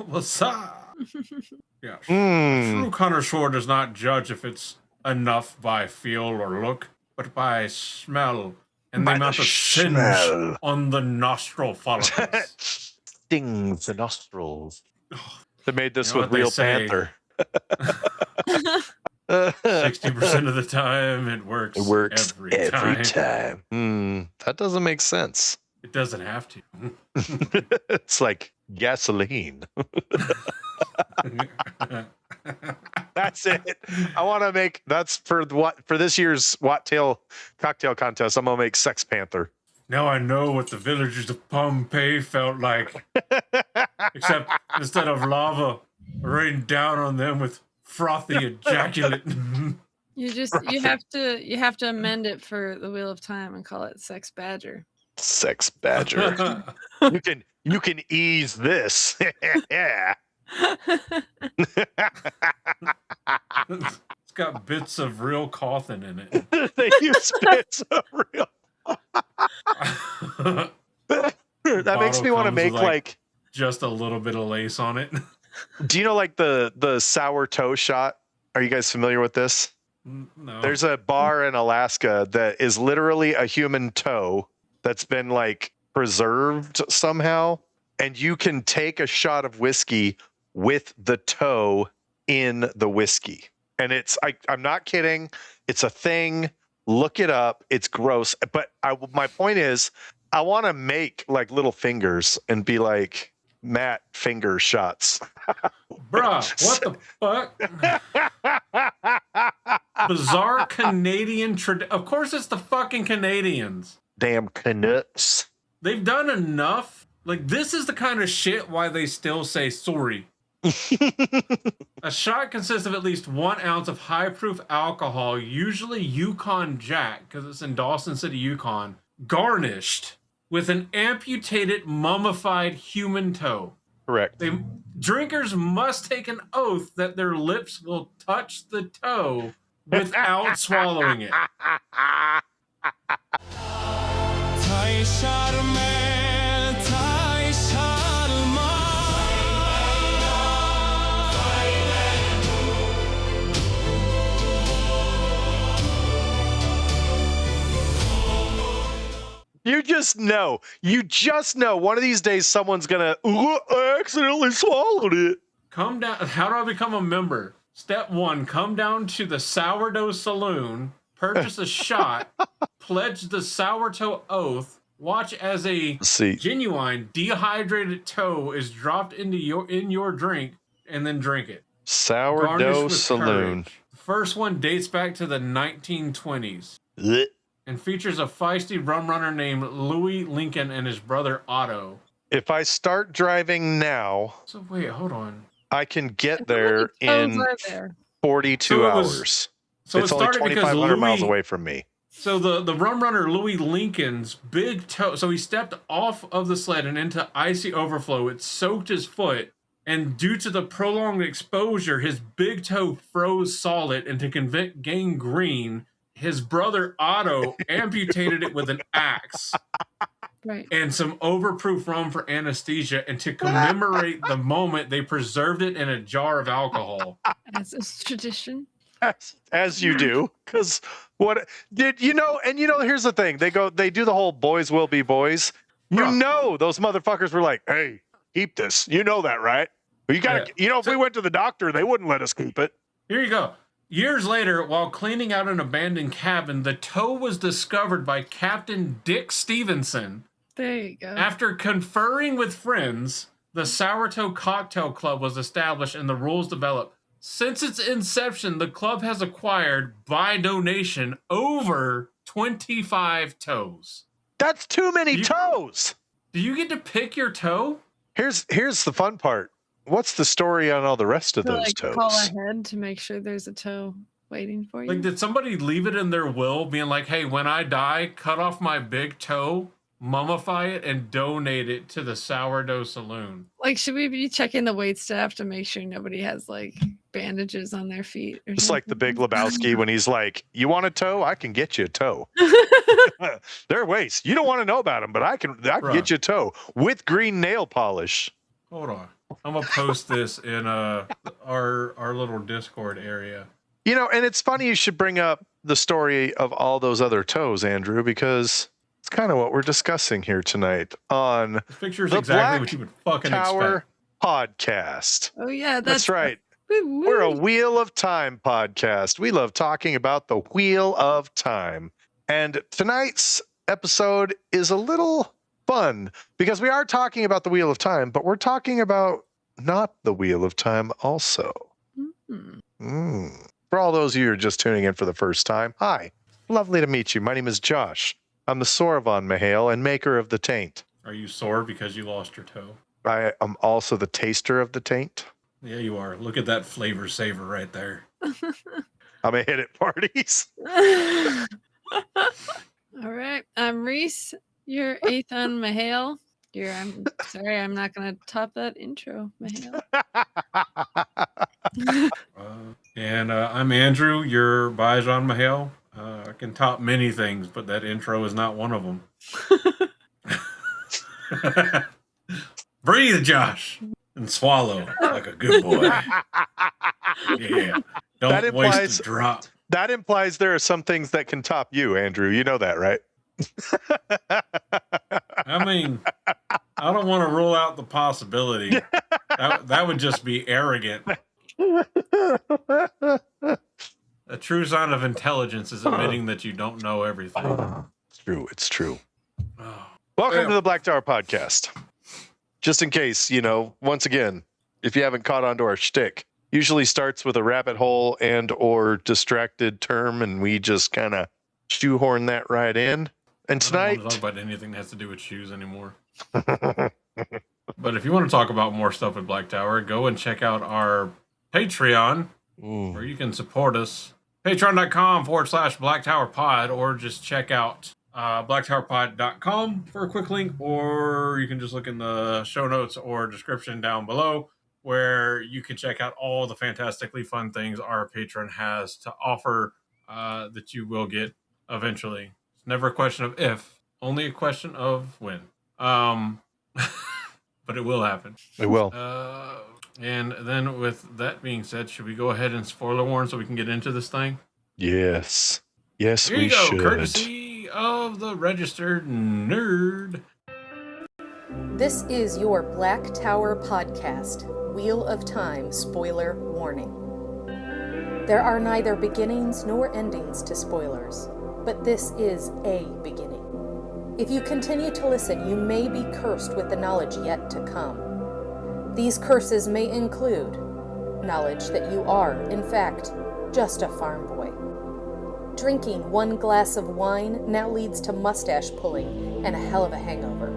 What's up? Yeah. A true connoisseur does not judge if it's enough by feel or look, but by smell and the amount of singe on the nostril follicles. Stings the nostrils. They made this with real Panther. 60% of the time, it works. It works every time. That doesn't make sense. It doesn't have to. It's like gasoline. That's it. I want to make that's for this year's Watt-tail cocktail contest. I'm gonna make Sex Panther. Now I know what the villagers of Pompeii felt like. Except instead of lava raining down on them with frothy ejaculate. You have to amend it for the Wheel of Time and call it Sex Badger. Sex Badger. you can ease this. Yeah. It's got bits of real coffin in it. They use bits of real. That makes me want to make like just a little bit of lace on it. Do you know like the sour toe shot? Are you guys familiar with this? No. There's a bar in Alaska that is literally a human toe that's been like preserved somehow, and you can take a shot of whiskey with the toe in the whiskey. And I'm not kidding. It's a thing. Look it up. It's gross. But my point is, I want to make like little fingers and be like Matt finger shots. Bruh, what the fuck? Bizarre Canadian tradition. Of course it's the fucking Canadians. Damn Canucks. They've done enough. Like, this is the kind of shit why they still say sorry. A shot consists of at least 1 ounce of high-proof alcohol, usually Yukon Jack, because it's in Dawson City, Yukon, garnished with an amputated, mummified human toe. Correct. Drinkers must take an oath that their lips will touch the toe without swallowing it. You just know one of these days someone's gonna I accidentally swallowed it. Come down. How do I become a member? Step 1, come down to the Sourdough Saloon, purchase a shot, pledge the sourdough oath, watch as a genuine dehydrated toe is dropped into your drink, and then drink it. Sourdough Saloon. The first one dates back to the 1920s. And features a feisty rum runner named Louis Lincoln and his brother Otto. If I start driving now... So wait, hold on. I can get there in 42 hours. So it's only 2,500 miles away from me. So the rum runner Louis Lincoln's big toe... So he stepped off of the sled and into icy overflow. It soaked his foot. And due to the prolonged exposure, his big toe froze solid, and to prevent gangrene, his brother Otto amputated it with an axe. Right. And some overproof rum for anesthesia. And to commemorate the moment, they preserved it in a jar of alcohol. As is tradition. As you do. Because what did you know? And here's the thing. They do the whole boys will be boys. You know, those motherfuckers were like, hey, keep this. You know that, right? You got to, if we went to the doctor, they wouldn't let us keep it. Here you go. Years later, while cleaning out an abandoned cabin, the toe was discovered by Captain Dick Stevenson. There you go. After conferring with friends, the Sourdough Cocktail Club was established and the rules developed. Since its inception, the club has acquired, by donation, over 25 toes. That's too many toes! Do you get to pick your toe? Here's the fun part. What's the story on all the rest of those toes? Call ahead to make sure there's a toe waiting for you. Like, did somebody leave it in their will, being like, hey, when I die, cut off my big toe, mummify it, and donate it to the Sourdough Saloon? Like, should we be checking the wait staff to make sure nobody has, like, bandages on their feet? Or It's like the Big Lebowski when he's like, you want a toe? I can get you a toe. There are ways. You don't want to know about them, but I can get you a toe with green nail polish. Hold on. I'm gonna post this in our little Discord area. You know, and it's funny you should bring up the story of all those other toes, Andrew, because it's kind of what we're discussing here tonight on This picture is the exactly Black what you would fucking Tower expect. podcast. Oh yeah, That's right. Woo, We're a woo. Wheel of Time podcast. We love talking about the Wheel of Time. And tonight's episode is a little fun because we are talking about the Wheel of Time, but we're talking about not the Wheel of Time also. Mhm. For all those of you who are just tuning in for the first time, hi. Lovely to meet you. My name is Josh. I'm the Soravan Mahale and maker of the taint. Are you sore because you lost your toe? I am also the taster of the taint. Yeah, you are. Look at that flavor saver right there. I'm a hit at parties. All right, I'm Reese. You're Ethan Mahale. I'm sorry, I'm not gonna top that intro, Mahale. And I'm Andrew. You're Bijan Mahale. I can top many things, but that intro is not one of them. Breathe, Josh, and swallow like a good boy. Yeah. Don't waste a drop. That implies there are some things that can top you, Andrew. You know that, right? I mean, I don't want to rule out the possibility. That would just be arrogant. A true sign of intelligence is admitting that you don't know everything. It's true. It's true. Oh. Welcome to the Black Tower podcast. Just in case, once again, if you haven't caught on to our shtick, usually starts with a rabbit hole and or distracted term, and we just kind of shoehorn that right in. And I don't want to tonight, talk about anything that has to do with shoes anymore. But if you want to talk about more stuff at Black Tower, go and check out our Patreon, where you can support us. Patreon.com/Black Tower Pod, or just check out blacktowerpod.com for a quick link, or you can just look in the show notes or description down below, where you can check out all the fantastically fun things our patron has to offer that you will get eventually. It's never a question of if, only a question of when. But it will happen. it will. And then with that being said, should we go ahead and spoiler warn so we can get into this thing? Yes. Yes, Here we you go, should. courtesy of the registered nerd. This is your Black Tower podcast, Wheel of Time spoiler warning. There are neither beginnings nor endings to spoilers, but this is a beginning. If you continue to listen, you may be cursed with the knowledge yet to come. These curses may include knowledge that you are, in fact, just a farm boy. Drinking one glass of wine now leads to mustache pulling and a hell of a hangover.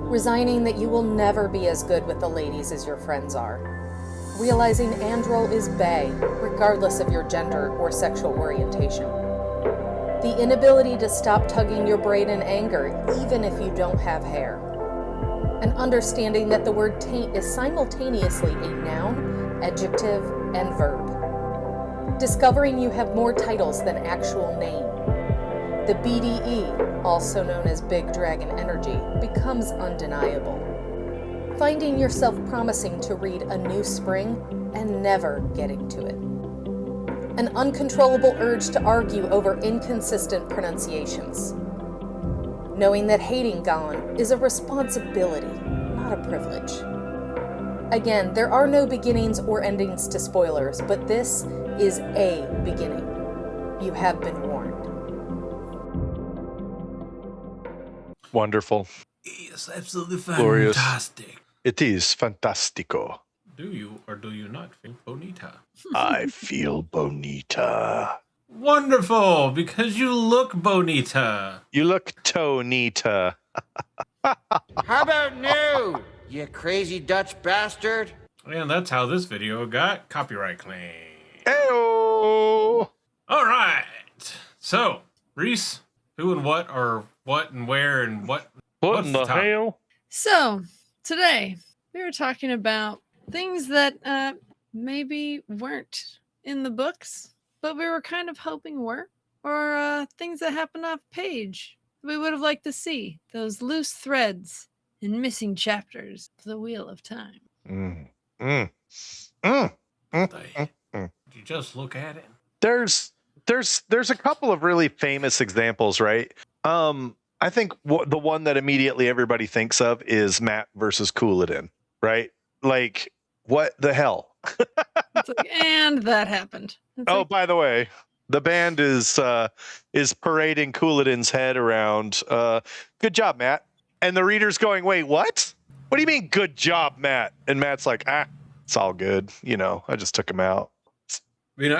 Resigning that you will never be as good with the ladies as your friends are. Realizing Androl is bae, regardless of your gender or sexual orientation. The inability to stop tugging your braid in anger, even if you don't have hair. An understanding that the word taint is simultaneously a noun, adjective, and verb. Discovering you have more titles than actual name. The BDE, also known as Big Dragon Energy, becomes undeniable. Finding yourself promising to read A New Spring and never getting to it. An uncontrollable urge to argue over inconsistent pronunciations. Knowing that hating Gon is a responsibility, not a privilege. Again, there are no beginnings or endings to spoilers, but this is a beginning. You have been warned. Wonderful. It's absolutely Glorious. fantastic. It is fantastico. Do you or do you not feel bonita? I feel bonita. Wonderful, because you look bonita. You look tonita. How about new, you crazy Dutch bastard? And that's how this video got copyright claim. Heyo! All right. So, Reese, who and what are what and where and what? What what's in the topic? hell? So today we were talking about things that maybe weren't in the books, but we were kind of hoping were, or things that happened off page we would have liked to see, those loose threads and missing chapters of the Wheel of Time. Mm, mm, mm, mm, You just look at it. there's a couple of really famous examples, right? I think the one that immediately everybody thinks of is Matt versus Couladin, right? Like, what the hell? It's like, and that happened. It's Oh, like, by the way, the band is parading Couladin's head around. Good job, Matt. And the reader's going, wait, what? What do you mean, good job, Matt? And Matt's like, it's all good. You know, I just took him out. I mean,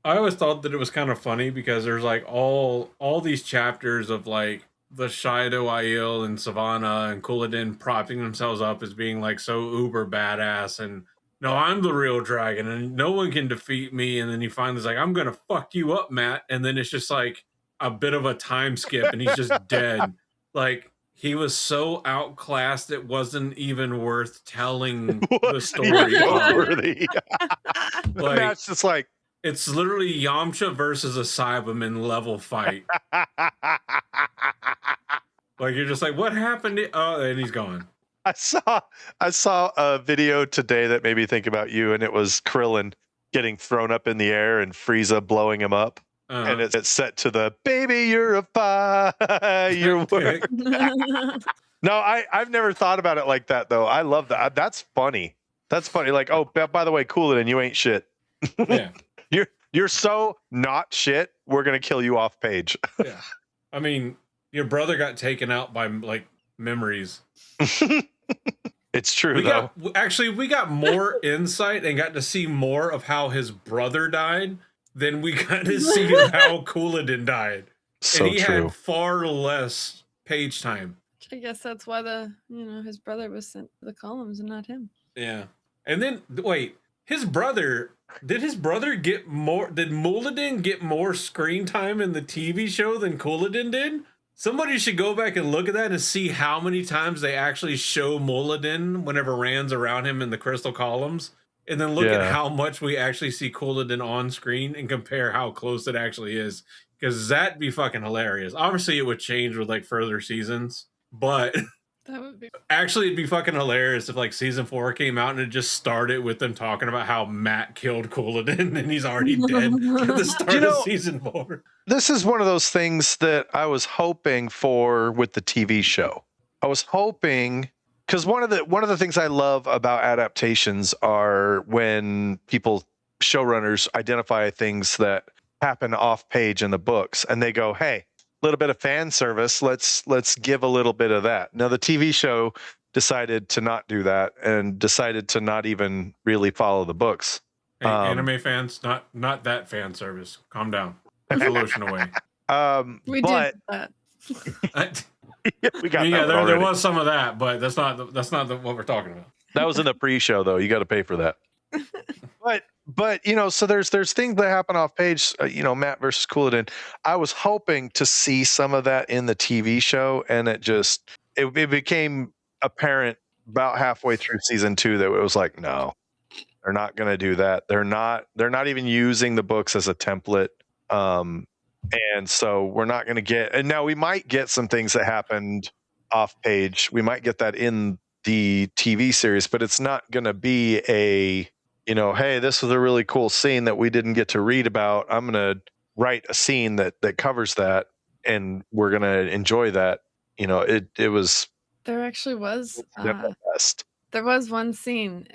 I always thought that it was kind of funny because there's like all these chapters of like the Shido Aiel and Savannah and Couladin propping themselves up as being like so uber badass and no, I'm the real dragon and no one can defeat me. And then he finally is like, I'm gonna fuck you up, Matt. And then it's just like a bit of a time skip and he's just dead. Like he was so outclassed it wasn't even worth telling the story. Worthy. Like, Matt's just like, it's literally Yamcha versus a Cyberman level fight. Like you're just like, what happened? Oh, and he's gone. I saw a video today that made me think about you, and it was Krillin getting thrown up in the air and Frieza blowing him up. And it's set to the baby, you're a firework. No, I've never thought about it like that though. I love that. That's funny. That's funny. Like, oh, by the way, Couladin, you ain't shit. Yeah. You're so not shit. We're gonna kill you off page. Yeah. I mean, your brother got taken out by like memories. It's true We though. we got more insight and got to see more of how his brother died than we got to see of how Couladin died. So and he true. had far less page time. I guess that's why his brother was sent to the columns and not him. Yeah. And then wait, did his brother get more? Did Muladin get more screen time in the TV show than Couladin did? Somebody should go back and look at that and see how many times they actually show Muladin whenever Rand's around him in the crystal columns, and then look at how much we actually see Couladin on screen and compare how close it actually is. Because that'd be fucking hilarious. Obviously, it would change with like further seasons, but That would be. actually, it'd be fucking hilarious if like season 4 came out and it just started with them talking about how Matt killed Couladin and he's already dead at the start of season 4. This is one of those things that I was hoping for with the TV show. I was hoping because one of the things I love about adaptations are when showrunners identify things that happen off page in the books and they go, hey, a little bit of fan service, let's give a little bit of that. Now the TV show decided to not do that and decided to not even really follow the books. Hey, anime fans, not that fan service. Calm down. Put the lotion away. We but did that. we got there was some of that, but that's not what we're talking about. That was in the pre-show though. You got to pay for that. But so there's things that happen off page. Matt versus Couladin. I was hoping to see some of that in the TV show, and it became apparent about halfway through season 2 that it was like, no, they're not going to do that. They're not even using the books as a template. And so we're not going to get. And now we might get some things that happened off page. We might get that in the TV series, but it's not going to be a. Hey, this was a really cool scene that we didn't get to read about. I'm going to write a scene that covers that, and we're going to enjoy that. It was. There actually was. Best. There was one scene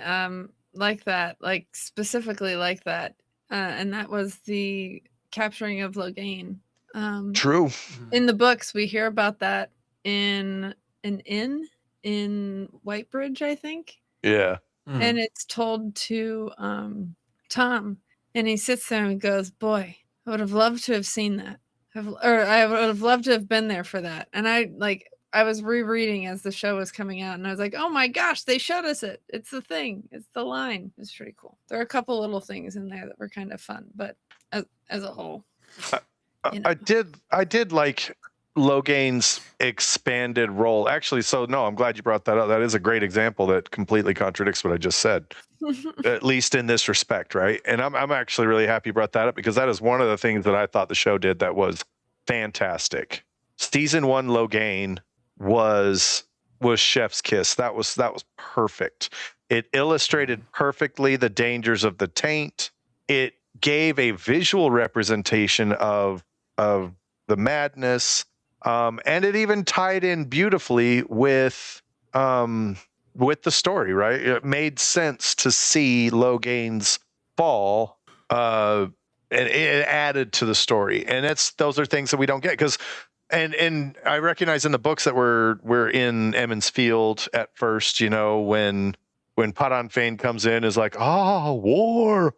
like that, like specifically like that, and that was the capturing of Logain. True. In the books, we hear about that in an inn in Whitebridge, I think. Yeah. And it's told to Tom, and he sits there and goes, boy, I would have loved to have seen that. I would have loved to have been there for that. And I was rereading as the show was coming out, and I was like, oh my gosh, they showed us it. It's the thing. It's the line. It's pretty cool. There are a couple little things in there that were kind of fun, but as a whole. I did like Logain's expanded role. Actually, I'm glad you brought that up. That is a great example that completely contradicts what I just said, at least in this respect, right? And I'm actually really happy you brought that up because that is one of the things that I thought the show did that was fantastic. Season 1 Logain was Chef's Kiss. That was perfect. It illustrated perfectly the dangers of the taint. It gave a visual representation of the madness, and it even tied in beautifully with the story. Right, it made sense to see Logain's fall, and it added to the story. And those are things that we don't get because. And I recognize in the books that we're in Emmons Field at first, when Padan Fain comes in is like, war.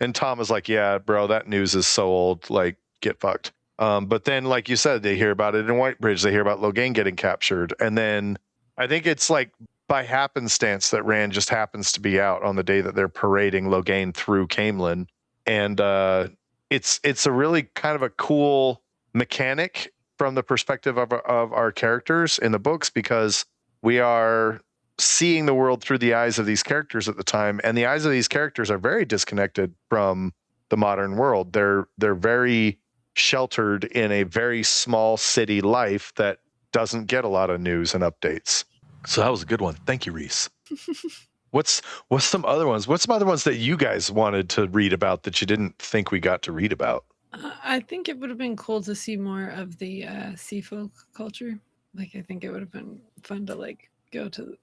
And Tom is like, yeah, bro, that news is so old, like, get fucked. But then, like you said, they hear about it in Whitebridge, they hear about Logain getting captured. And then I think it's like by happenstance that Rand just happens to be out on the day that they're parading Logain through Camelin. And it's a really kind of a cool mechanic from the perspective of our characters in the books, because we are seeing the world through the eyes of these characters at the time, and the eyes of these characters are very disconnected from the modern world. They're very sheltered in a very small city life that doesn't get a lot of news and updates. So that was a good one. Thank you, Reese. What's some other ones? What's some other ones that you guys wanted to read about that you didn't think we got to read about? I think it would have been cool to see more of the sea folk culture. Like, I think it would have been fun to like go to,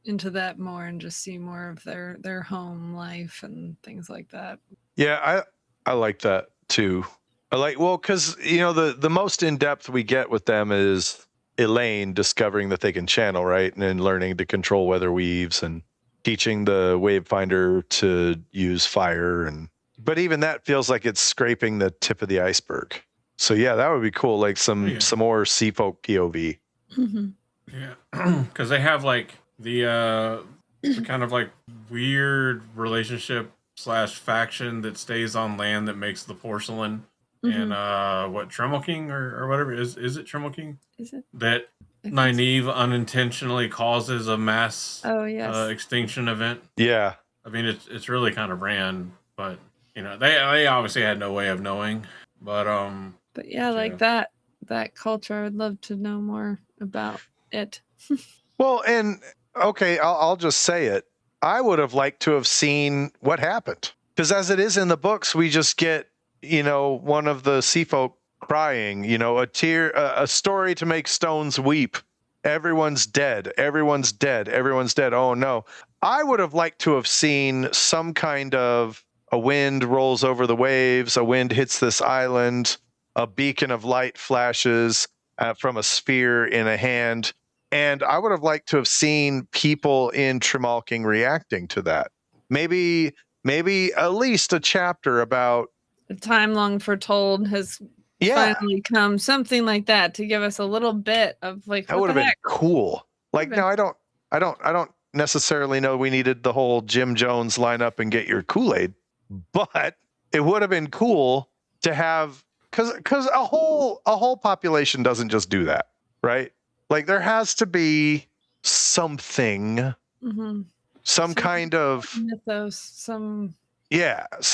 into that more and just see more of their home life and things like that. Yeah, I like that too. Because the most in depth we get with them is Elaine discovering that they can channel, right, and then learning to control weather weaves and teaching the Wavefinder to use fire. But even that feels like it's scraping the tip of the iceberg. So yeah, that would be cool. Like some more sea folk POV. Mm-hmm. Yeah, because they have like the kind of like weird relationship / faction that stays on land that makes the porcelain. Mm-hmm. And what, Tremel King or whatever is it Tremel King? Is it That Nynaeve unintentionally causes a mass extinction event? Yeah, I mean it's really kind of Rand, but they obviously had no way of knowing. But yeah, like that culture, I would love to know more about it. Well, and okay, I'll just say it. I would have liked to have seen what happened, because as it is in the books, we just get one of the sea folk crying, a story to make stones weep. Everyone's dead. Everyone's dead. Everyone's dead. Oh no. I would have liked to have seen some kind of a wind rolls over the waves, a wind hits this island, a beacon of light flashes from a sphere in a hand. And I would have liked to have seen people in Tremalking reacting to that. Maybe at least a chapter about the time long foretold has finally come, something like that, to give us a little bit of like, that would have been cool. Like, now I don't necessarily know we needed the whole Jim Jones line up and get your Kool-Aid, but it would have been cool to have, because a whole population doesn't just do that, right? Like, there has to be something, some kind of mythos, some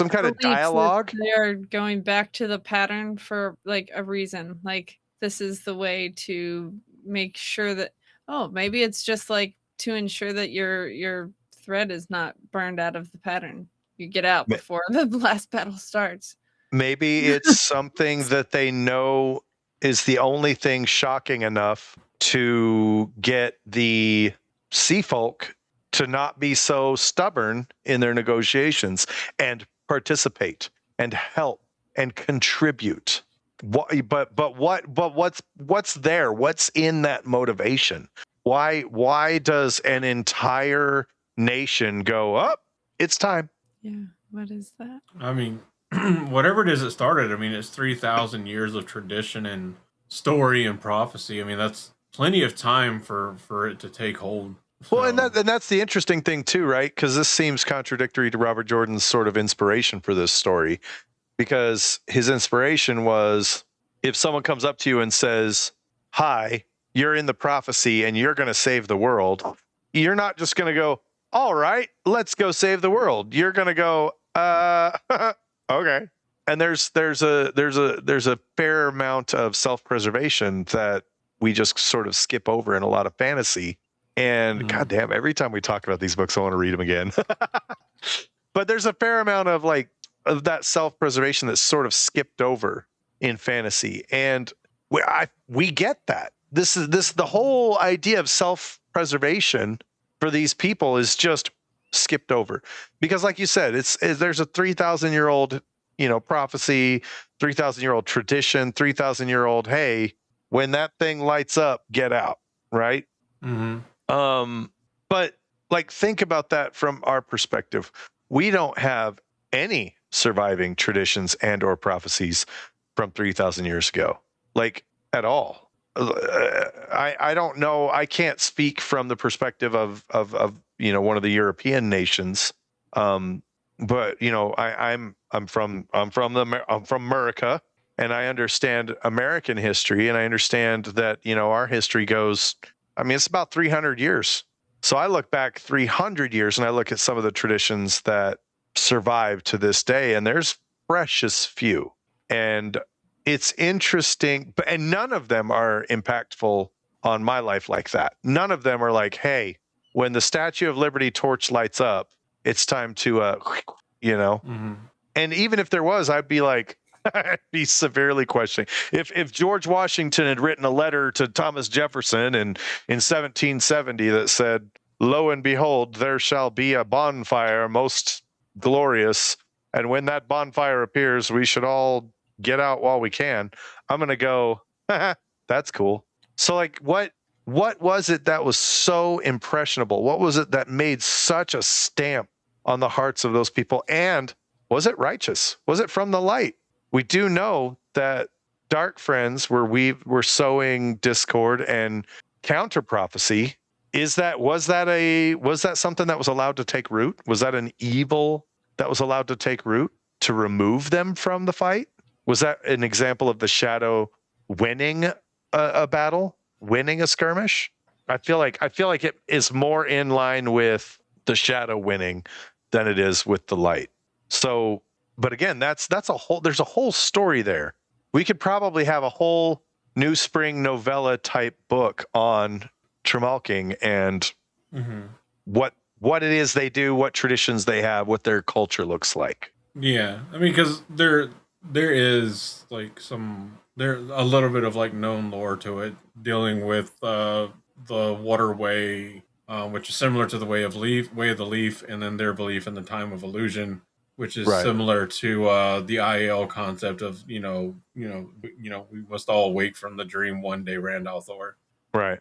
kind of dialogue. They are going back to the pattern for like a reason. Like, this is the way to make sure that, maybe it's just like to ensure that your thread is not burned out of the pattern. You get out before the last battle starts. Maybe it's something that they know is the only thing shocking enough to get the sea folk to not be so stubborn in their negotiations and participate and help and contribute. But what's there? What's in that motivation? Why does an entire nation go up? It's time. Yeah, what is that? I mean, whatever it is that started, I mean, it's 3,000 years of tradition and story and prophecy. I mean, that's plenty of time for it to take hold. Well, and that's the interesting thing too, right? Because this seems contradictory to Robert Jordan's sort of inspiration for this story, because his inspiration was, if someone comes up to you and says, "Hi, you're in the prophecy and you're going to save the world," you're not just going to go, "All right, let's go save the world." You're going to go, okay. And there's a fair amount of self-preservation that we just sort of skip over in a lot of fantasy. And goddamn, every time we talk about these books, I want to read them again. But there's a fair amount of like of that self-preservation that's sort of skipped over in fantasy, and we get that. This the whole idea of self-preservation for these people is just skipped over because, like you said, there's a 3,000-year-old prophecy, 3,000-year-old tradition, 3,000-year-old. Hey, when that thing lights up, get out, right? But like, think about that from our perspective. We don't have any surviving traditions and or prophecies from 3,000 years ago, like at all. I don't know. I can't speak from the perspective of one of the European nations. But I'm from America, and I understand American history, and I understand that our history goes. I mean, it's about 300 years. So I look back 300 years, and I look at some of the traditions that survive to this day, and there's precious few. And it's interesting, and none of them are impactful on my life like that. None of them are like, hey, when the Statue of Liberty torch lights up, it's time to, And even if there was, I'd be like, I'd be severely questioning. If George Washington had written a letter to Thomas Jefferson in 1770 that said, lo and behold, there shall be a bonfire most glorious, and when that bonfire appears, we should all get out while we can, I'm gonna go, that's cool. So like, what was it that was so impressionable? What was it that made such a stamp on the hearts of those people? And was it righteous? Was it from the light? We do know that dark friends were sowing discord and counter prophecy. Was that something that was allowed to take root? Was that an evil that was allowed to take root to remove them from the fight? Was that an example of the shadow winning a battle, winning a skirmish? I feel like it is more in line with the shadow winning than it is with the light. So, but again, there's a whole story there. We could probably have a whole New Spring novella type book on Tremalking and what it is they do, what traditions they have, what their culture looks like. Yeah, I mean, because there is like a little bit of like known lore to it, dealing with the waterway, which is similar to the way of the leaf, and then their belief in the time of illusion, which is similar to the IL concept of we must all wake from the dream one day, Randall Thor. Right.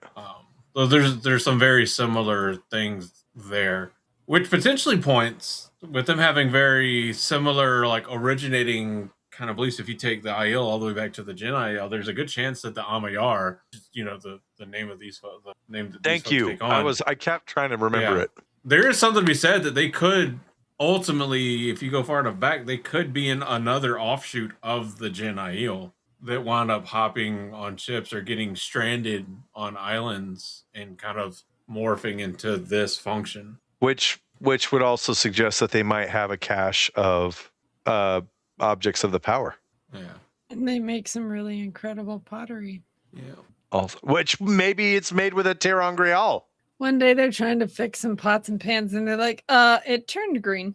So there's some very similar things there, which potentially points with them having very similar like originating kind of beliefs. If you take the Aiel all the way back to the Jin Aiel, there's a good chance that the Amayar, the name of these folks, the name that these folks take on. I kept trying to remember it. There is something to be said that they could ultimately, if you go far enough back, they could be in another offshoot of the Jin Aiel that wound up hopping on ships or getting stranded on islands and kind of morphing into this function. Which would also suggest that they might have a cache of objects of the power. Yeah. And they make some really incredible pottery. Yeah. Also, which maybe it's made with a terangreal. One day they're trying to fix some pots and pans and they're like, it turned green.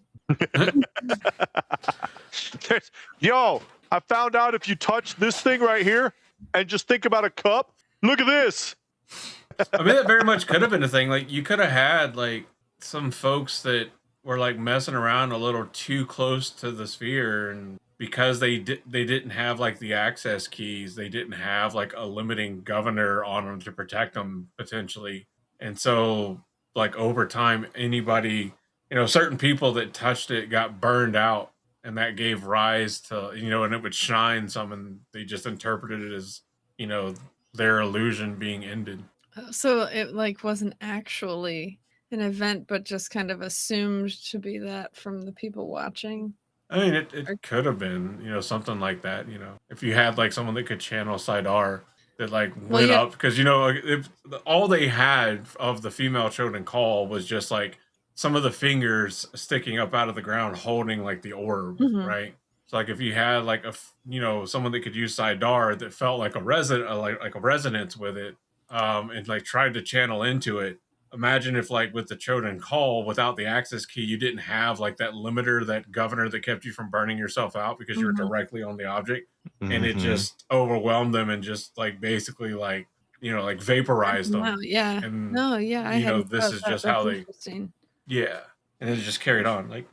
Yo, I found out if you touch this thing right here and just think about a cup, look at this. I mean, that very much could have been a thing. Like, you could have had like some folks that were like messing around a little too close to the sphere, and because they didn't have like the access keys, they didn't have like a limiting governor on them to protect them potentially. And so like over time, anybody, certain people that touched it got burned out, and that gave rise to, and it would shine some, and they just interpreted it as, their illusion being ended. So it like wasn't actually an event, but just kind of assumed to be that from the people watching. I mean, it could have been, something like that, if you had like someone that could channel Sidar that like went up, because, if all they had of the female Choden call was just like some of the fingers sticking up out of the ground holding like the orb, right? So like if you had like someone that could use Sidar that felt like a resident, like a resonance with it, and like tried to channel into it. Imagine if like with the Choden Call, without the access key, you didn't have like that limiter, that governor that kept you from burning yourself out because you were directly on the object, and it just overwhelmed them and just like basically like like vaporized them. Wow, yeah. And No, yeah, I hadn't this thought is that. just That's how they interesting. yeah, and it just carried on like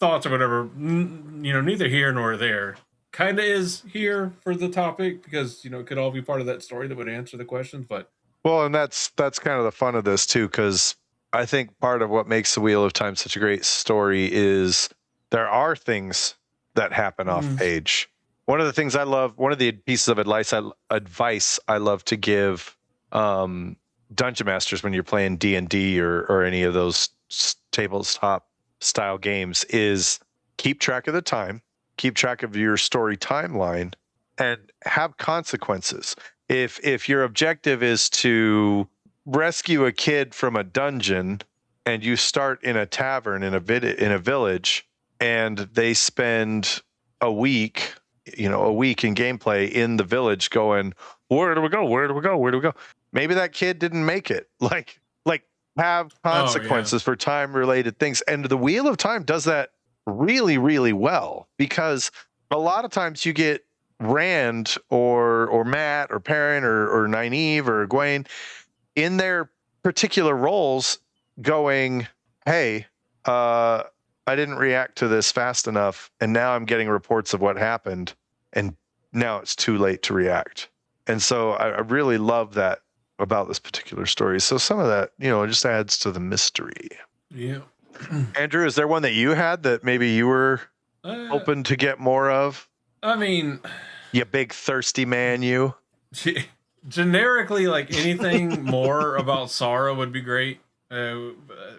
thoughts or whatever. Neither here nor there. Kind of is here for the topic because it could all be part of that story that would answer the questions, but. Well, and that's kind of the fun of this too, because I think part of what makes the Wheel of Time such a great story is there are things that happen off page. One of the things I love, one of the pieces of advice I love to give dungeon masters when you're playing D&D or any of those tabletop style games is keep track of the time, keep track of your story timeline, and have consequences. If your objective is to rescue a kid from a dungeon and you start in a tavern in a village and they spend a week in gameplay in the village going, where do we go? Maybe that kid didn't make it. Like have consequences for time related things. And the Wheel of Time does that really, really well, because a lot of times you get Rand or Matt or Perrin or Nynaeve or Egwene in their particular roles going, hey, I didn't react to this fast enough, and now I'm getting reports of what happened, and now it's too late to react. And so I really love that about this particular story. So some of that, just adds to the mystery. Yeah. Andrew, is there one that you had that maybe you were hoping to get more of? I mean, you big thirsty man, you. Generically, like anything more about Sara would be great,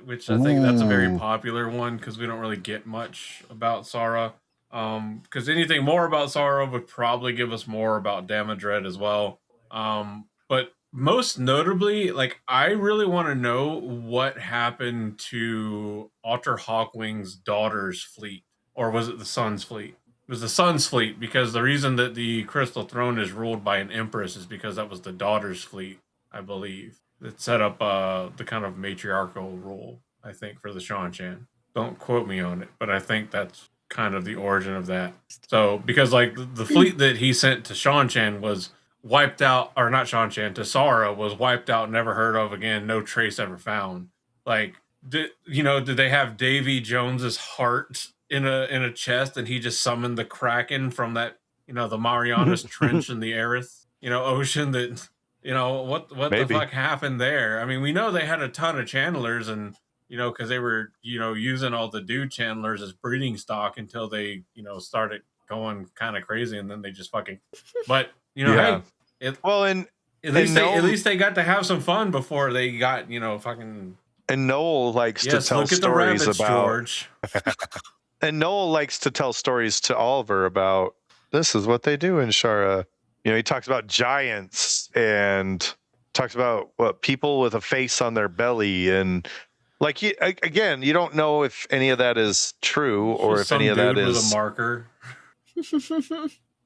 which I think that's a very popular one because we don't really get much about Sara. Because anything more about Sara would probably give us more about Damodred as well. But most notably, like I really want to know what happened to Otter Hawkwing's daughter's fleet, or was it the Sun's fleet? It was the Sun's fleet, because the reason that the Crystal Throne is ruled by an empress is because that was the daughter's fleet, I believe. That set up the kind of matriarchal rule, I think, for the Shan-Chan. Don't quote me on it, but I think that's kind of the origin of that. So, because like the fleet that he sent to Shan-Chan was wiped out, or not Shan-Chan, to Sara was wiped out, never heard of again, no trace ever found. Like, did they have Davy Jones's heart in a chest, and he just summoned the Kraken from that, the Marianas Trench in the Aerith, ocean that, what Maybe. The fuck happened there? I mean, we know they had a ton of channelers, and, because they were, using all the dude channelers as breeding stock until they, started going kind of crazy, and then they just fucking, but, hey, at least they got to have some fun before they got, fucking. And Noel likes to tell stories rabbits, about George. And Noel likes to tell stories to Oliver about this is what they do in Shara. He talks about giants and talks about what people with a face on their belly, and like again, you don't know if any of that is true or if any of that is with a marker.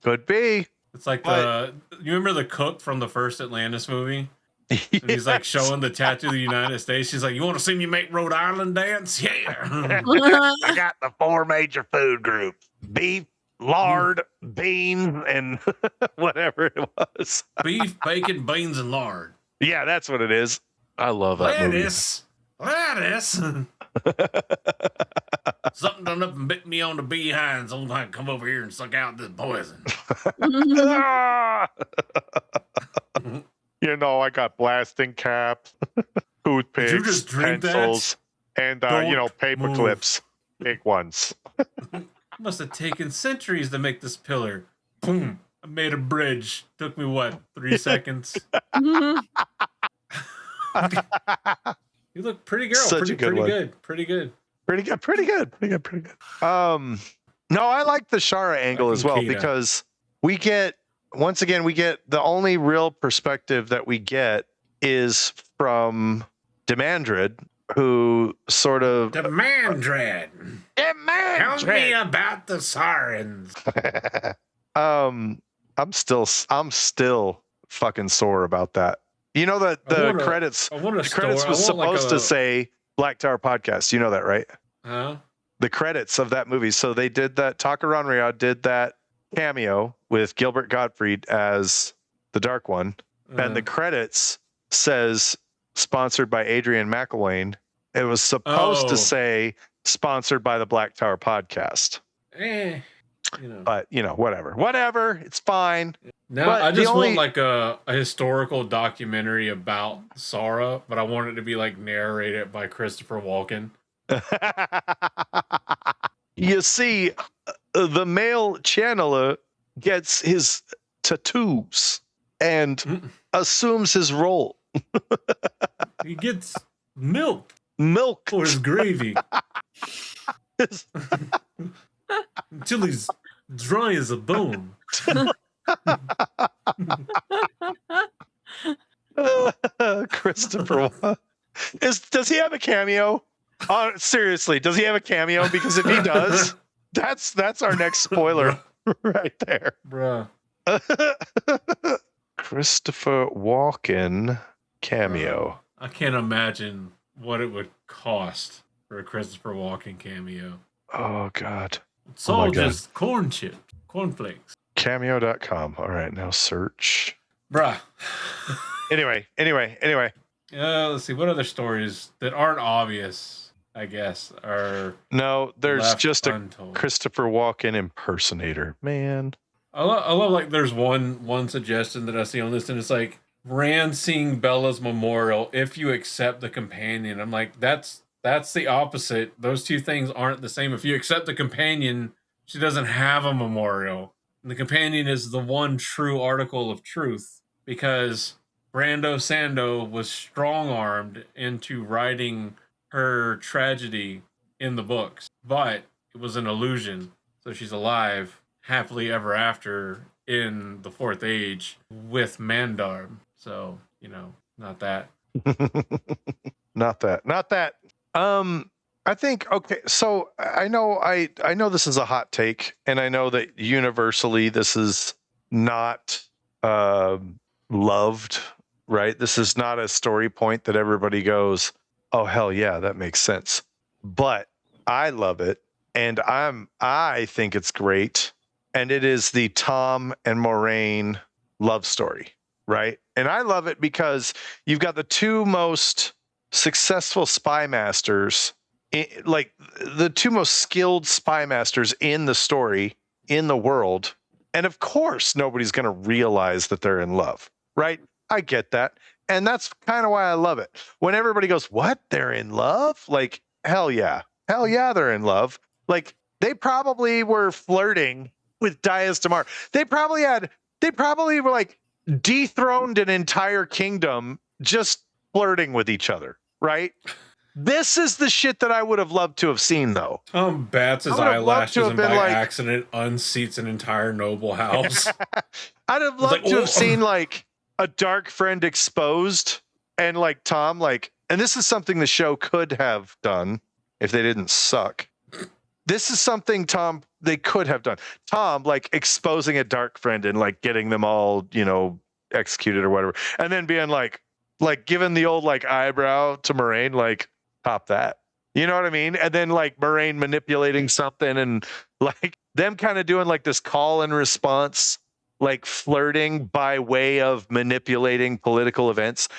Could be. It's like you remember the cook from the first Atlantis movie? Yes. And he's like showing the tattoo of the United States. She's like, "You want to see me make Rhode Island dance? Yeah." I got the 4 major food groups: beef, lard, beans, and whatever it was. Beef, bacon, beans, and lard. Yeah, that's what it is. I love that lettuce. Something done up and bit me on the behind, so I can come over here and suck out this poison. I got blasting caps, toothpicks, pencils, and paper clips, big ones. Must have taken centuries to make this pillar. Boom! I made a bridge. Took me 3 seconds. You look pretty, girl. Such a good one. Pretty good. No, I like the Shara angle as well, because we get the only real perspective that we get is from Demandred, who sort of Demandred. Yeah, Tell me about the sirens. I'm still fucking sore about that. You know that the credits was supposed to say Black Tower Podcast. You know that, right? Huh? The credits of that movie. So they did that. Taka Ranriad did that cameo with Gilbert Gottfried as the Dark One, and the credits says sponsored by Adrian McElwain. It was supposed to say sponsored by the Black Tower Podcast. But whatever, it's fine. Now I just want like a historical documentary about Sara, but I want it to be like narrated by Christopher Walken. You see, the male channeler gets his tattoos and assumes his role. He gets milk for his gravy. Until he's dry as a bone. Christopher, does he have a cameo? Seriously, does he have a cameo? Because if he does, that's our next spoiler right there, bruh. Christopher Walken cameo. I can't imagine what it would cost for a Christopher Walken cameo. Oh God. It's all just corn chips, cornflakes. Cameo.com. All right, now search. Bruh. Anyway. Let's see. What other stories that aren't obvious, I guess, are... No, there's just untold. A Christopher Walken impersonator. Man. I love like, there's one suggestion that I see on this, and it's like, Rand seeing Bella's memorial, if you accept the companion. I'm like, that's the opposite. Those two things aren't the same. If you accept the companion, she doesn't have a memorial. And the companion is the one true article of truth, because Brando Sando was strong-armed into writing her tragedy in the books. But it was an illusion. So she's alive happily ever after in the Fourth Age with Mandarm. So, not that. Not that. I think, okay, so I know this is a hot take, and I know that universally this is not loved, right? This is not a story point that everybody goes, oh hell yeah, that makes sense. But I love it, and I think it's great, and it is the Tom and Moraine love story, right? And I love it because you've got the two most successful spy masters, like the two most skilled spy masters in the story, in the world. And of course, nobody's going to realize that they're in love, right? I get that. And that's kind of why I love it. When everybody goes, what? They're in love? Like, hell yeah. Hell yeah, they're in love. Like, they probably were flirting with Dias Damar. They probably were like dethroned an entire kingdom just flirting with each other, right? This is the shit that I would have loved to have seen, though. Tom bats his eyelashes and by accident unseats an entire noble house. I'd have loved to have seen like a dark friend exposed, and like Tom, like, and this is something the show could have done if they didn't suck. This is something they could have done. Tom, like, exposing a dark friend and like getting them all, executed or whatever, and then being like giving the old like eyebrow to Moraine, like, top that. You know what I mean? And then like Moraine manipulating something, and like them kind of doing like this call and response, like flirting by way of manipulating political events.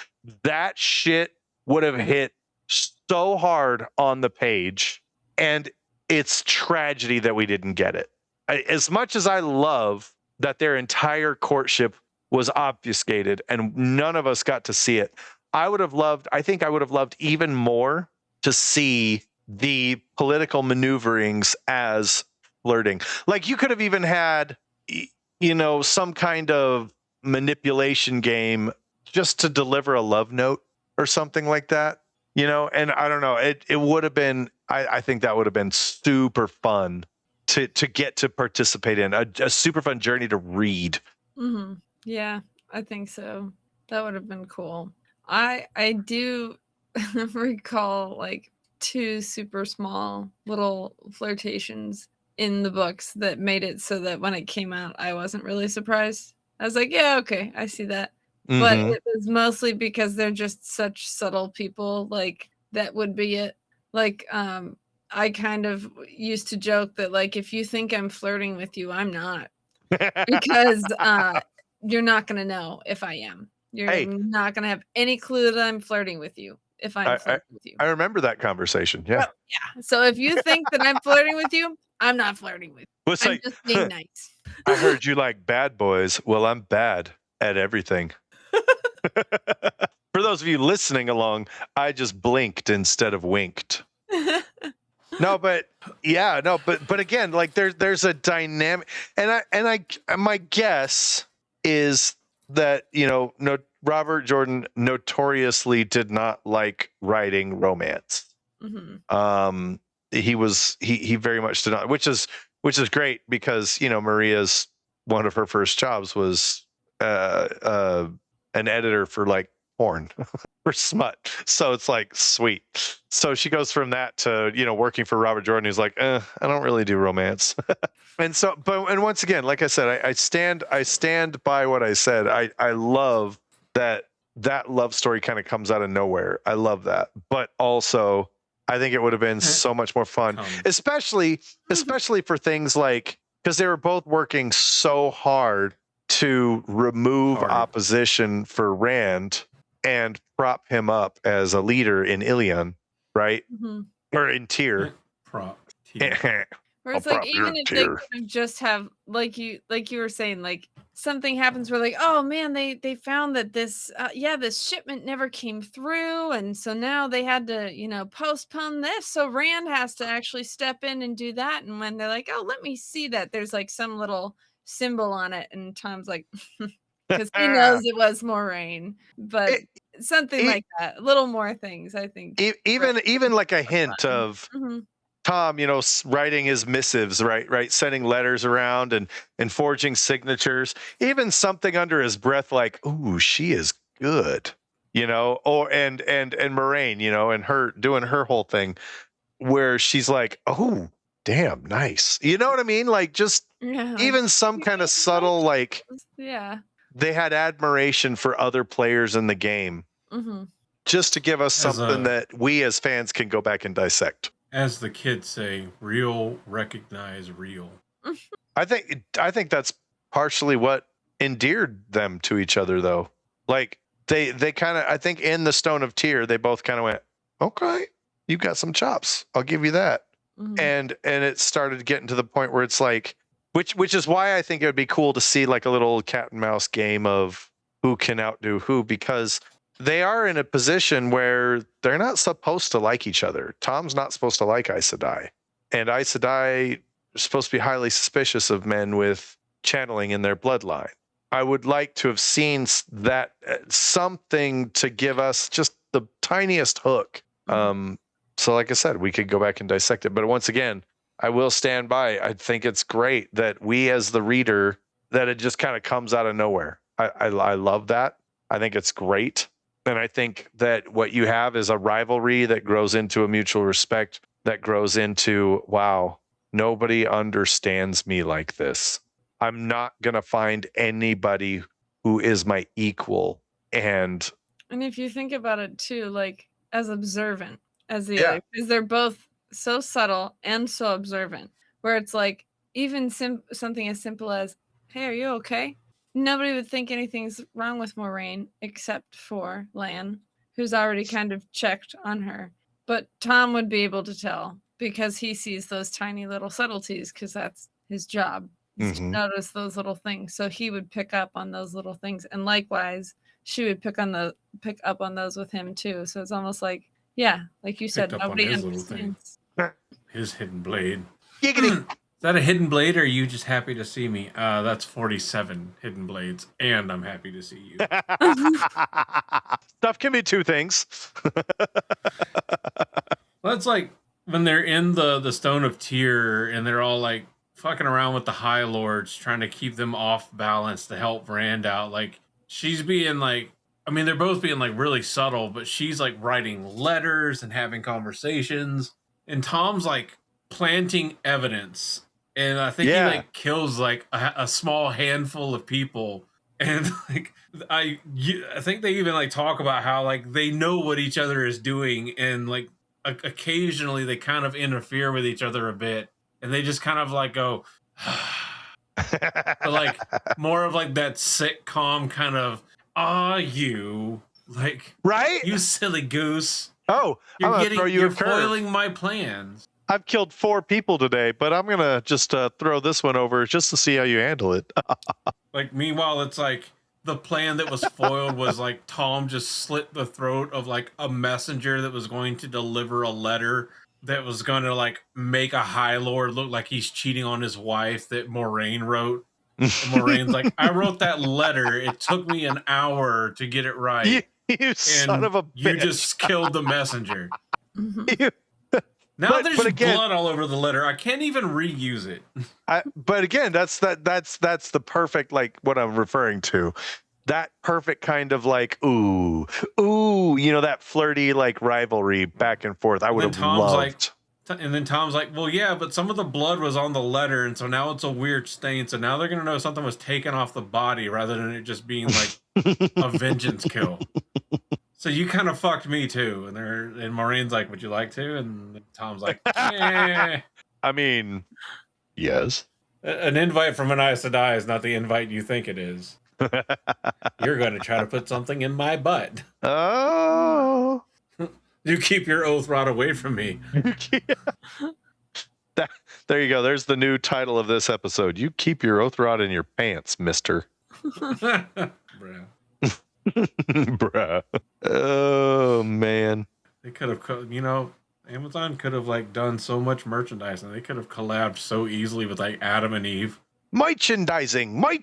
That shit would have hit so hard on the page, and it's tragedy that we didn't get it. As much as I love that their entire courtship was obfuscated and none of us got to see it, I think I would have loved even more to see the political maneuverings as flirting. Like, you could have even had, some kind of manipulation game just to deliver a love note or something like that, and I don't know, it would have been, I think that would have been super fun to get to participate in, a super fun journey to read. Mm-hmm. Yeah, I think so. That would have been cool. I do recall, like, 2 super small little flirtations in the books that made it so that when it came out, I wasn't really surprised. I was like, yeah, okay, I see that. But Mhm. it was mostly because they're just such subtle people. Like, that would be it. Like, I kind of used to joke that, like, if you think I'm flirting with you, I'm not. Because you're not going to know if I am. You're Hey, not going to have any clue that I'm flirting with you if I'm I, I flirting with you. I remember that conversation. Yeah. Oh, yeah. So if you think that I'm flirting with you, I'm not flirting with you. Well, it's I'm like, just being nice. I heard you like bad boys. Well, I'm bad at everything. For those of you listening along, I just blinked instead of winked. No, but yeah, no, but again, like there's a dynamic, and my guess is that no, Robert Jordan notoriously did not like writing romance. Mhm. He very much did not, which is great because Maria's one of her first jobs was an editor for like porn for smut, so it's like sweet. So she goes from that to working for Robert Jordan, who's like, I don't really do romance. And once again, like I said, I stand by what I said. I love that love story kind of comes out of nowhere. I love that, but also I think it would have been so much more fun, especially for things like, because they were both working so hard to remove opposition for Rand and prop him up as a leader in Ilion, right? Mhm. Or in Tyr. Prop. Tier. Where I'll it's like, prop your even if they Tyr. could have just have, like you were saying, like something happens where, like, oh man, they found that this this shipment never came through, and so now they had to postpone this, so Rand has to actually step in and do that. And when they're like, oh, let me see that, there's like some little symbol on it, and Tom's like, because he knows it was Moraine, but something it- like that, a little more things, I think. Even like a hint of Mhm. Tom, writing his missives, right, sending letters around and forging signatures, even something under his breath like, "Ooh, she is good," or and Moraine, and her doing her whole thing where she's like, "Oh, damn, nice," you know what I mean? Like, just Yeah, even some kind of subtle, like, yeah. they had admiration for other players in the game, Mhm. just to give us As something a- that we as fans can go back and dissect. As the kids say, real recognize real. I think that's partially what endeared them to each other, though. Like they kind of, I think in the Stone of Tyr, they both kind of went, "Okay, you got some chops. I'll give you that." Mhm. And it started getting to the point where it's like, which is why I think it would be cool to see like a little cat and mouse game of who can outdo who, because they are in a position where they're not supposed to like each other. Tom's not supposed to like Aes Sedai, and Aes Sedai are supposed to be highly suspicious of men with channeling in their bloodline. I would like to have seen that something to give us just the tiniest hook. So like I said, we could go back and dissect it. But once again, I will stand by. I think it's great that we as the reader, that it just kind of comes out of nowhere. I love that. I think it's great. And I think that what you have is a rivalry that grows into a mutual respect, that grows into, wow, nobody understands me like this. I'm not going to find anybody who is my equal. And if you think about it too, like as observant as the Yeah. other, because they're both so subtle and so observant, where it's like even something as simple as, "Hey, are you okay?" Nobody would think anything's wrong with Moraine except for Lan, who's already kind of checked on her. But Tom would be able to tell because he sees those tiny little subtleties, because that's his job, is to notice those little things. So he would pick up on those little things, and likewise, she would pick up on those with him too. So it's almost like, yeah, like you said, Picked up on nobody his little thing. understands. His hidden blade. giggity. Is that a hidden blade, or are you just happy to see me? That's 47 hidden blades, and I'm happy to see you. Stuff can be two things. Well, it's like when they're in the Stone of Tyr, and they're all like fucking around with the High Lords, trying to keep them off balance to help Rand out. Like, she's being like I mean, they're both being like really subtle, but she's like writing letters and having conversations, and Tom's like planting evidence. And I think he Yeah. like kills like a small handful of people. And like I think they even like talk about how like they know what each other is doing, and like occasionally they kind of interfere with each other a bit, and they just kind of like go, but like more of like that sitcom kind of, you like Right? you silly goose. Oh, I'm gonna throw you you're a curve. foiling my plans. I've killed 4 people today, but I'm gonna just throw this one over just to see how you handle it. Like, meanwhile, it's like the plan that was foiled was like Tom just slit the throat of like a messenger that was going to deliver a letter that was going to like make a High Lord look like he's cheating on his wife that Moraine wrote. And Moraine's like, I wrote that letter. It took me an hour to get it right. You son of a bitch. You just killed the messenger. Mhm. Now there's again, blood all over the letter. I can't even reuse it. but again, that's the perfect, like what I'm referring to. That perfect kind of like ooh, that flirty like rivalry back and forth. I would have loved. And then Tom's like, well, yeah, but some of the blood was on the letter, and so now it's a weird stain. So now they're gonna know something was taken off the body rather than it just being like a vengeance kill. So you kind of fucked me too. And Moraine's like, would you like to? And Tom's like, eh. I mean, yes. An invite from an Aes Sedai is not the invite you think it is. You're going to try to put something in my butt. Oh. You keep your oath rod away from me. There you go. There's the new title of this episode. You keep your oath rod in your pants, mister. Bruh. Bruh. Oh, man. They could have, Amazon could have like done so much merchandise, and they could have collabed so easily with like Adam and Eve. Merchandising. But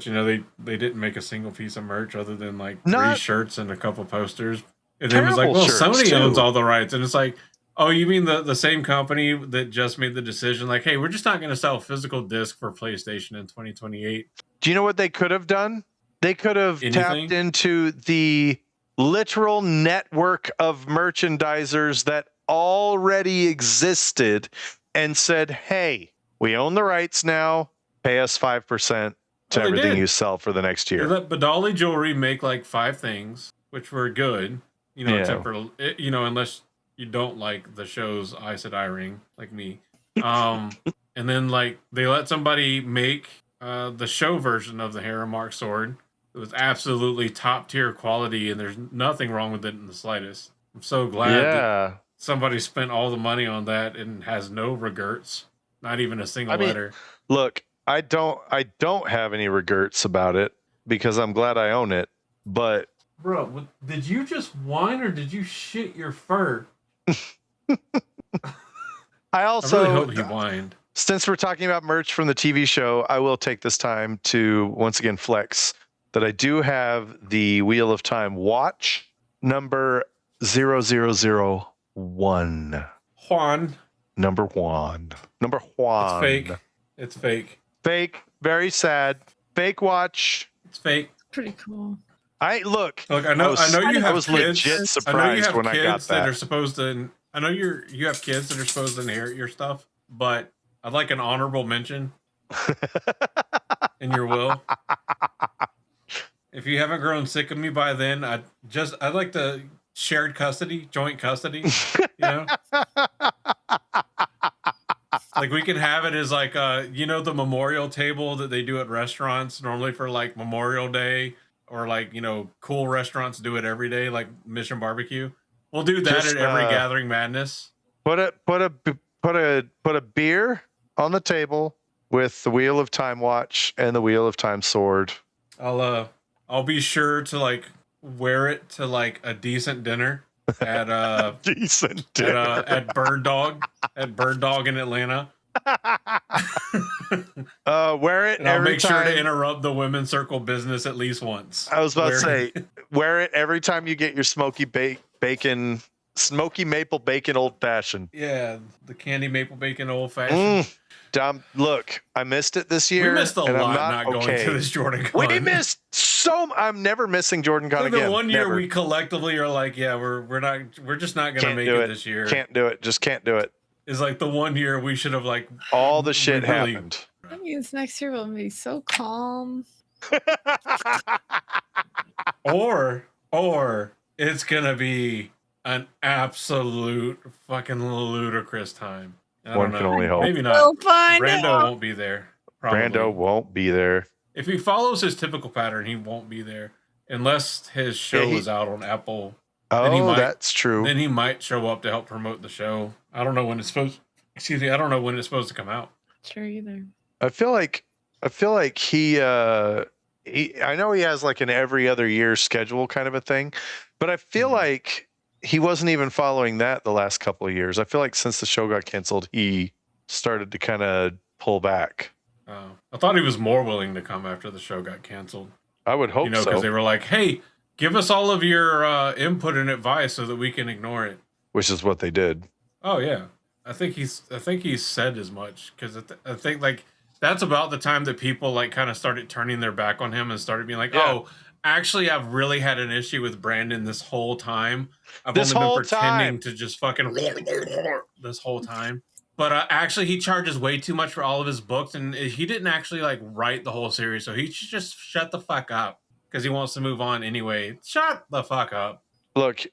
they didn't make a single piece of merch other than like 3 shirts and a couple posters. And then it was like, well, Sony owns all the rights. And it's like, oh, you mean the same company that just made the decision like, hey, we're just not going to sell physical disc for PlayStation in 2028. Do you know what they could have done? They could have tapped into the literal network of merchandisers that already existed and said, hey, we own the rights now. Pay us 5% to everything you sell for the next year. They let Badali Jewelry make like 5 things, which were good, except for, unless you don't like the show's Aes Sedai ring, like me. And then like they let somebody make the show version of the Haramark sword. It was absolutely top tier quality, and there's nothing wrong with it in the slightest. I'm so glad that somebody spent all the money on that and has no regrets, not even a single letter. Look, I don't have any regrets about it because I'm glad I own it. But bro, did you just whine or did you shit your fur? I really hope he whined. Since we're talking about merch from the TV show, I will take this time to once again flex that I do have the Wheel of Time watch number 0001. Juan. Number Juan. It's fake. It's fake. Fake. Very sad. Fake watch. It's fake. Pretty cool. I know you have kids. Legit surprised when I got that. Are supposed to. I know you have kids that are supposed to inherit your stuff, but I'd like an honorable mention in your will. If you haven't grown sick of me by then, I'd like to shared custody, joint custody. Like we can have it as like the memorial table that they do at restaurants normally for like Memorial Day, or like cool restaurants do it every day, like Mission Barbecue. We'll do that at every Gathering Madness. Put a beer on the table with the Wheel of Time watch and the Wheel of Time sword. I'll be sure to like wear it to like a decent dinner at at Bird Dog in Atlanta. Wear it. And I'll make sure to interrupt the women's circle business at least once. I was about to say, wear it every time you get your smoky bacon Smoky maple bacon old fashioned. Yeah, the candy maple bacon old fashioned. Dom, look, I missed it this year. We missed a and I'm lot not going to this Jordan Con. We missed I'm never missing Jordan Con again. The one year never. we collectively are like, yeah, we're just not gonna make it this year. Can't do it. Just can't do it. It's like the one year we should have like all the shit happened. That means next year will be so calm. or it's gonna be an absolute fucking ludicrous time. One can only hope. Maybe not. We'll find Brando out. won't be there. Probably. Brando won't be there. If he follows his typical pattern, he won't be there unless his show is out on Apple. Oh, that's true. Then he might show up to help promote the show. I don't know when it's supposed. Excuse me. I don't know when it's supposed to come out. Sure, either. I feel like he I know he has like an every other year schedule kind of a thing, but I feel like he wasn't even following that the last couple of years. I feel like since the show got canceled, he started to kind of pull back. Oh, I thought he was more willing to come after the show got canceled. I would hope so. Because they were like, hey, give us all of your input and advice so that we can ignore it. Which is what they did. Oh, yeah. I think he's said as much because I think like that's about the time that people like kind of started turning their back on him and started being like, oh, actually, I've really had an issue with Brandon this whole time. I've only been pretending to just fucking this whole time. But actually, he charges way too much for all of his books, and he didn't actually like write the whole series, so he should just shut the fuck up because he wants to move on anyway. Shut the fuck up. Look.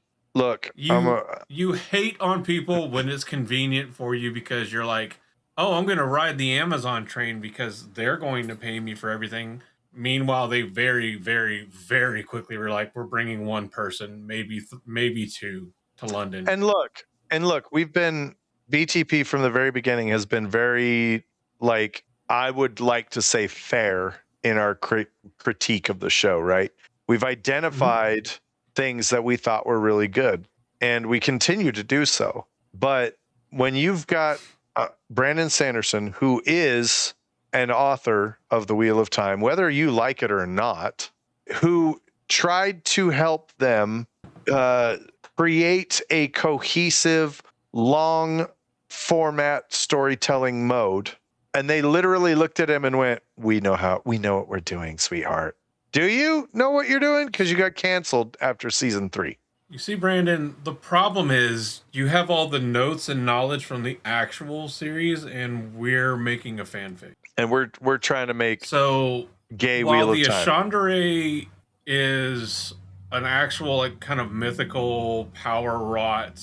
You hate on people when it's convenient for you because you're like, oh, I'm going to ride the Amazon train because they're going to pay me for everything. Meanwhile, they very, very, very quickly were like, we're bringing one person, maybe two to London. And look, we've been BTP from the very beginning has been very like I would like to say fair in our critique of the show. Right? We've identified things that we thought were really good, and we continue to do so. But when you've got Brandon Sanderson, who is an author of The Wheel of Time, whether you like it or not, who tried to help them create a cohesive, long format storytelling mode. And they literally looked at him and went, we know what we're doing, sweetheart. Do you know what you're doing? Because you got canceled after season 3. You see, Brandon, the problem is you have all the notes and knowledge from the actual series, and we're making a fanfic. And we're trying to make gay while Wheel of the Time. Ashandere is an actual like kind of mythical power wrought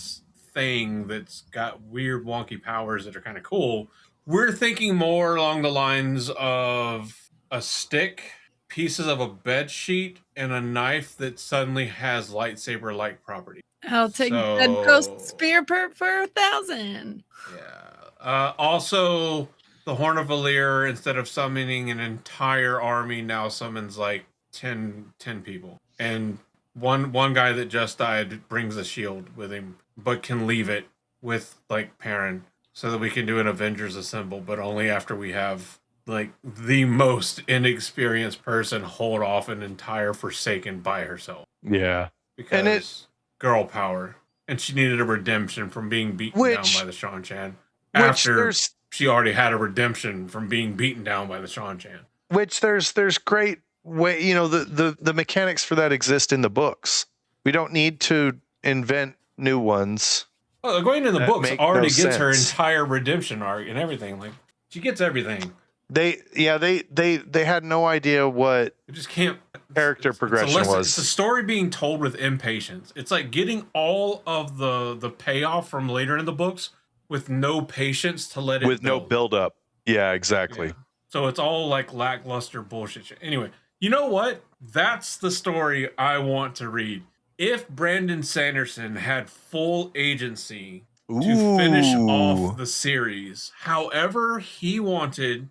thing that's got weird wonky powers that are kind of cool. We're thinking more along the lines of a stick, pieces of a bed sheet, and a knife that suddenly has lightsaber-like property. I'll take that ghost spear for 1,000. Yeah. Also, the Horn of Valir, instead of summoning an entire army, now summons like 10 people. And one guy that just died brings a shield with him, but can leave it with like Perrin, so that we can do an Avengers Assemble, but only after we have like the most inexperienced person hold off an entire Forsaken by herself. Yeah. Because girl power. And she needed a redemption from being beaten down by the Shan-Chan. After she already had a redemption from being beaten down by the Shan-Chan. Which there's great way, the mechanics for that exist in the books. We don't need to invent new ones. Well, going in the books already gets her entire redemption arc and everything. Like she gets everything. They had no idea what it just can't character progression was. It's a story being told with impatience. It's like getting all of the payoff from later in the books with no patience to let it with no build up. Yeah, exactly. Yeah. So it's all like lackluster bullshit. Anyway, you know what? That's the story I want to read. If Brandon Sanderson had full agency to finish off the series, however he wanted,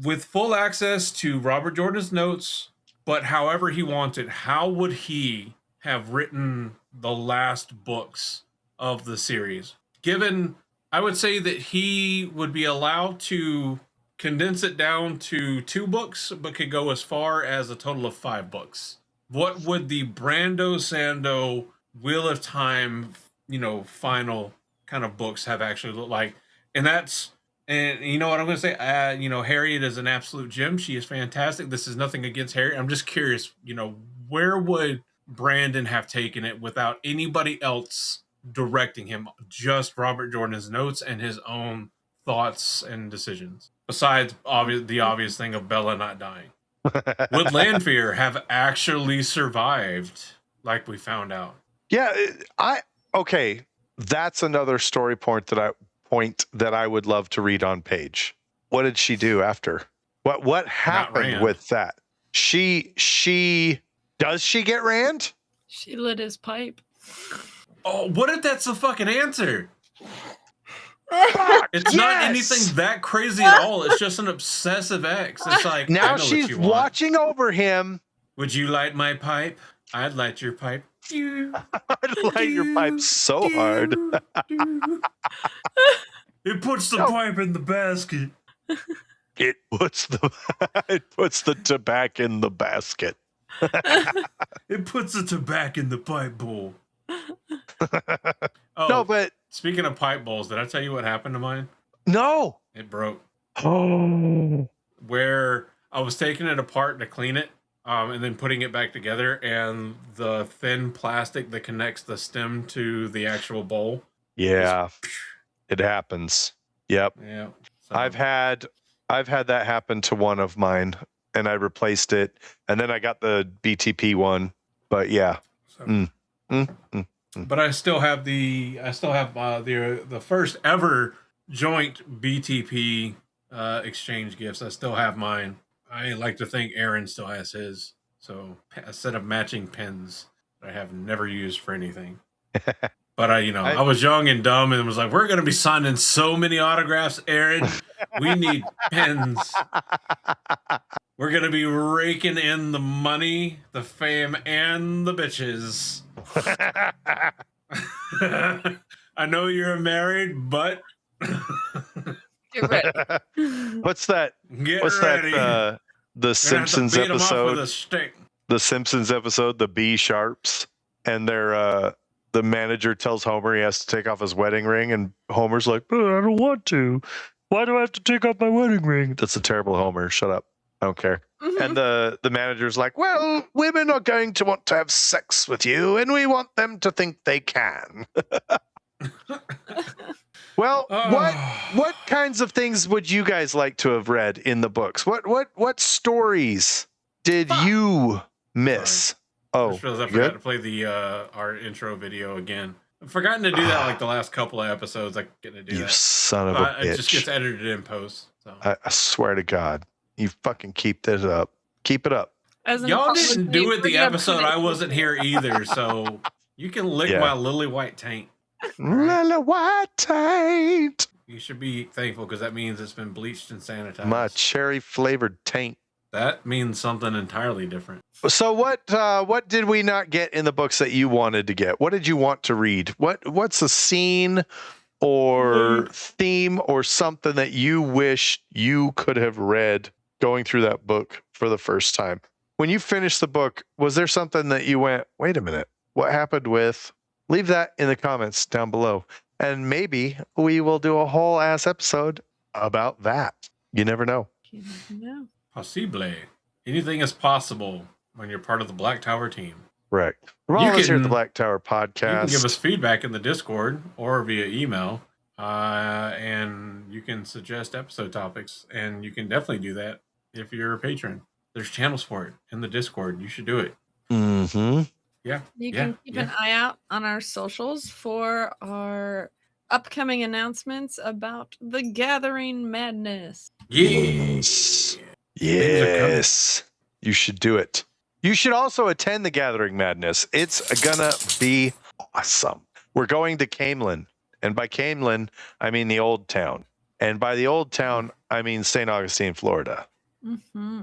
with full access to Robert Jordan's notes, but however he wanted, how would he have written the last books of the series? Given, I would say that he would be allowed to condense it down to 2 books, but could go as far as a total of 5 books. What would the Brando Sando Wheel of Time, final kind of books have actually looked like. And you know what I'm going to say? Harriet is an absolute gem. She is fantastic. This is nothing against Harriet. I'm just curious, where would Brandon have taken it without anybody else directing him? Just Robert Jordan's notes and his own thoughts and decisions. Besides the obvious thing of Bella not dying. Would Lanfear have actually survived, like we found out? Yeah, okay. That's another story point that I would love to read on page. What did she do after? What happened with that? Does she get Rand? She lit his pipe. Oh, what if that's the fucking answer? Fuck, It's not anything that crazy at all. It's just an obsessive ex. It's like, now I know she's what you want. watching over him. Would you light my pipe? I'd light your pipe. I'd light your pipe so hard. It puts the pipe in the basket. It puts the tobacco in the basket. It puts the tobacco in the pipe bowl. No, but speaking of pipe bowls, did I tell you what happened to mine? No. It broke. Oh. Where I was taking it apart to clean it, and then putting it back together, and the thin plastic that connects the stem to the actual bowl. Yeah. It happens. Yep. Yeah. So. I've had that happen to one of mine, and I replaced it, and then I got the BTP one. But yeah. So. But I still have the first ever joint BTP exchange gifts. I still have mine. I like to think Aaron still has his. So a set of matching pens that I have never used for anything. But I was young and dumb and was like, we're going to be signing so many autographs, Aaron. We need pens. We're going to be raking in the money, the fame, and the bitches. I know you're married, but get ready. What's that? That? The Simpsons episode. The Simpsons episode, the B sharps, and they're the manager tells Homer he has to take off his wedding ring, and Homer's like, "But I don't want to. Why do I have to take off my wedding ring?" That's a terrible Homer. Shut up. I don't care. Mm-hmm. And the manager's like, "Well, women are going to want to have sex with you, and we want them to think they can." Well, what kinds of things would you guys like to have read in the books? What stories did you miss? Sorry. Oh, I forgot to play the our intro video again. I've forgotten to do that like the last couple of episodes. I get to do that. You son of a bitch. It just gets edited in post. So. I swear to God, you fucking keep this up. Keep it up. Y'all didn't do it the episode I wasn't here either, so you can lick my lily white taint. Lily white taint. You should be thankful because that means it's been bleached and sanitized. My cherry flavored taint. That means something entirely different. So what did we not get in the books that you wanted to get? What did you want to read? What's a scene or theme or something that you wish you could have read going through that book for the first time? When you finished the book, was there something that you went, wait a minute, what happened with? Leave that in the comments down below. And maybe we will do a whole ass episode about that. You never know. You never know. Possible. Anything is possible when you're part of the Black Tower team. Right. We're all here at the Black Tower podcast. You can give us feedback in the Discord or via email. And you can suggest episode topics. And you can definitely do that if you're a patron. There's channels for it in the Discord. You should do it. Mm-hmm. Yeah. You can keep an eye out on our socials for our upcoming announcements about the Gathering Madness. Yes. Yes. You should do it. You should also attend the Gathering Madness. It's gonna be awesome. We're going to Camelin. And by Camelin, I mean the Old Town. And by the Old Town, I mean St. Augustine, Florida. Mm-hmm.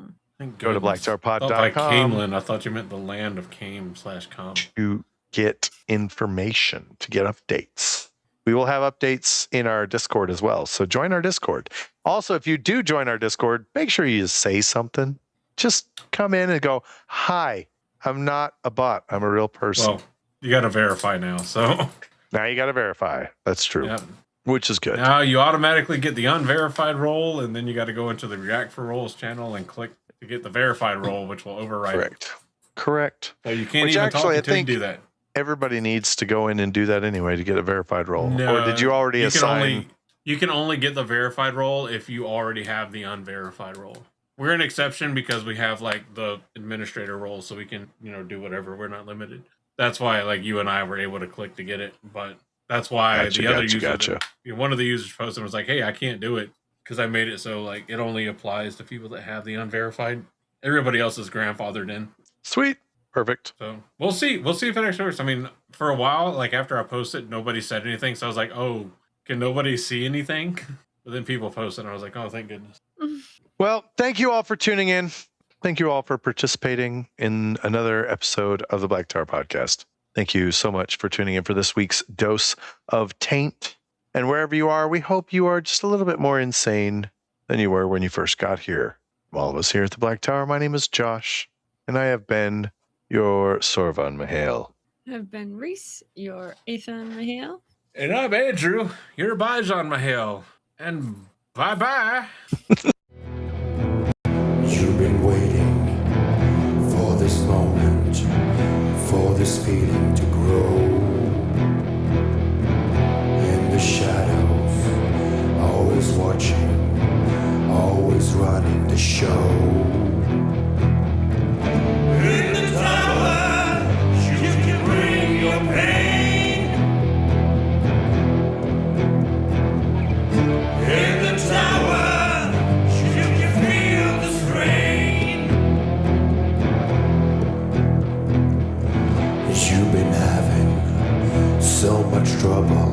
Go to blacktowerpod.com. Like Camelin, I thought you meant the land of Came/com. To get information, to get updates. We will have updates in our Discord as well. So join our Discord. Also, if you do join our Discord, make sure you say something. Just come in and go, "Hi, I'm not a bot. I'm a real person." Well, you got to verify now. So Now you got to verify. That's true. Yep. Which is good. Now you automatically get the unverified role, and then you got to go into the React for Roles channel and click to get the verified role, which will override it. Correct. So you can't Which even actually, talk until you do that. Everybody needs to go in and do that anyway to get a verified role. No, or did you already assign? You can only get the verified role if you already have the unverified role. We're an exception because we have like the administrator role, so we can, do whatever. We're not limited. That's why like you and I were able to click to get it. But that's why the other user, one of the users posted and was like, "Hey, I can't do it because I made it so like it only applies to people that have the unverified. Everybody else is grandfathered in." Sweet. Perfect. So we'll see. We'll see if it actually works. I mean, for a while, like after I posted, nobody said anything. So I was like, "Oh, can nobody see anything?" But then people posted, and I was like, "Oh, thank goodness." Well, thank you all for tuning in. Thank you all for participating in another episode of the Black Tower Podcast. Thank you so much for tuning in for this week's dose of taint. And wherever you are, we hope you are just a little bit more insane than you were when you first got here. From all of us here at the Black Tower, my name is Josh, and I have been your Sorvan Mihail. I've been Reese, your Ethan Mihail. And I'm Andrew, your Bijan Mihail. And bye-bye. You've been waiting for this moment, for this feeling to grow. In the shadows, always watching, always running the show. In the tower, you can bring your pain. In the tower, you can feel the strain. You've been having so much trouble